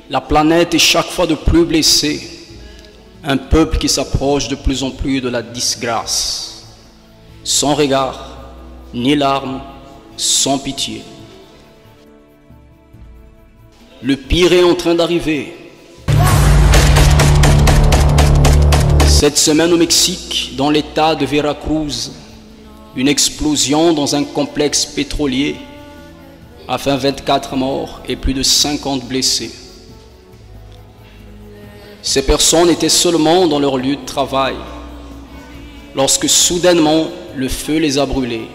La planète est chaque fois de plus blessée, un peuple qui s'approche de plus en plus de la disgrâce, sans regard, ni larmes, sans pitié. Le pire est en train d'arriver. Cette semaine au Mexique, dans l'état de Veracruz, une explosion dans un complexe pétrolier a fait 24 morts et plus de 50 blessés. Ces personnes étaient seulement dans leur lieu de travail lorsque soudainement le feu les a brûlés.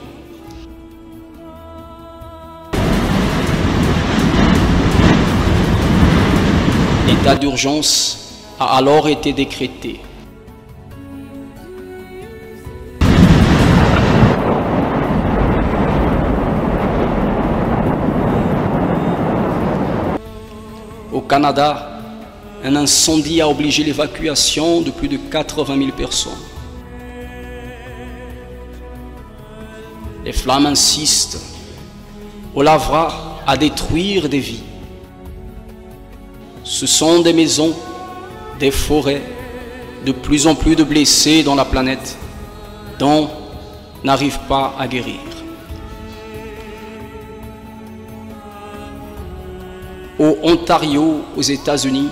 L'état d'urgence a alors été décrété. Au Canada, un incendie a obligé l'évacuation de plus de 80 000 personnes. Les flammes insistent au Lavra à détruire des vies. Ce sont des maisons, des forêts, de plus en plus de blessés dans la planète dont n'arrivent pas à guérir. Au Ontario, aux États-Unis,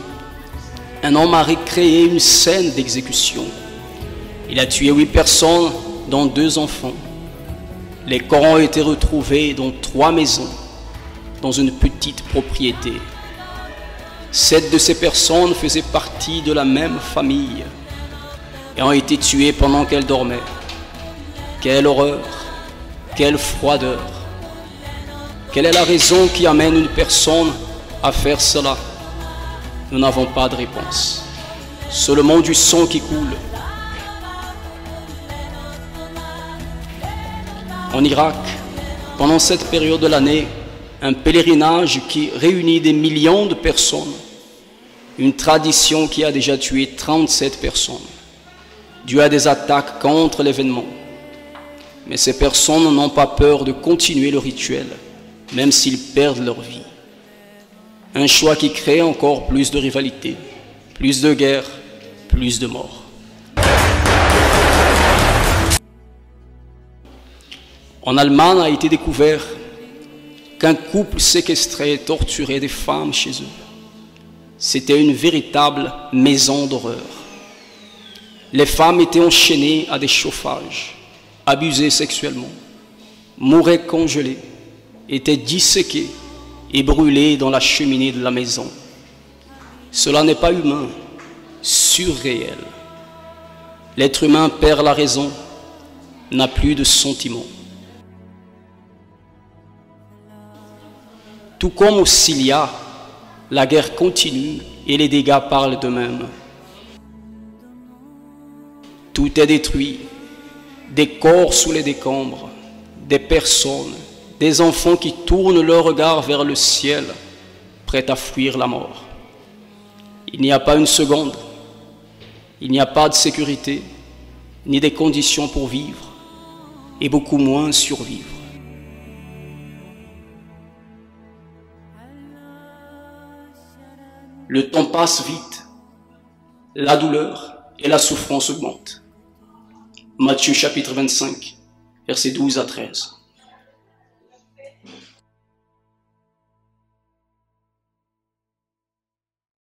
un homme a recréé une scène d'exécution. Il a tué 8 personnes, dont 2 enfants. Les corps ont été retrouvés dans 3 maisons, dans une petite propriété. 7 de ces personnes faisaient partie de la même famille et ont été tuées pendant qu'elles dormaient. Quelle horreur, quelle froideur. Quelle est la raison qui amène une personne à faire cela? Nous n'avons pas de réponse. Seulement du sang qui coule. En Irak, pendant cette période de l'année, un pèlerinage qui réunit des millions de personnes, une tradition qui a déjà tué 37 personnes, dû à des attaques contre l'événement. Mais ces personnes n'ont pas peur de continuer le rituel, même s'ils perdent leur vie. Un choix qui crée encore plus de rivalité, plus de guerre, plus de morts. En Allemagne a été découvert qu'un couple séquestrait et torturait des femmes chez eux. C'était une véritable maison d'horreur. Les femmes étaient enchaînées à des chauffages, abusées sexuellement, mouraient congelées, étaient disséquées et brûlées dans la cheminée de la maison. Cela n'est pas humain, surréel. L'être humain perd la raison, n'a plus de sentiments. Tout comme au Syria, la guerre continue et les dégâts parlent d'eux-mêmes. Tout est détruit, des corps sous les décombres, des personnes, des enfants qui tournent leur regard vers le ciel, prêts à fuir la mort. Il n'y a pas une seconde, il n'y a pas de sécurité, ni des conditions pour vivre, et beaucoup moins survivre. Le temps passe vite, la douleur et la souffrance augmentent. Matthieu chapitre 25, versets 12 à 13.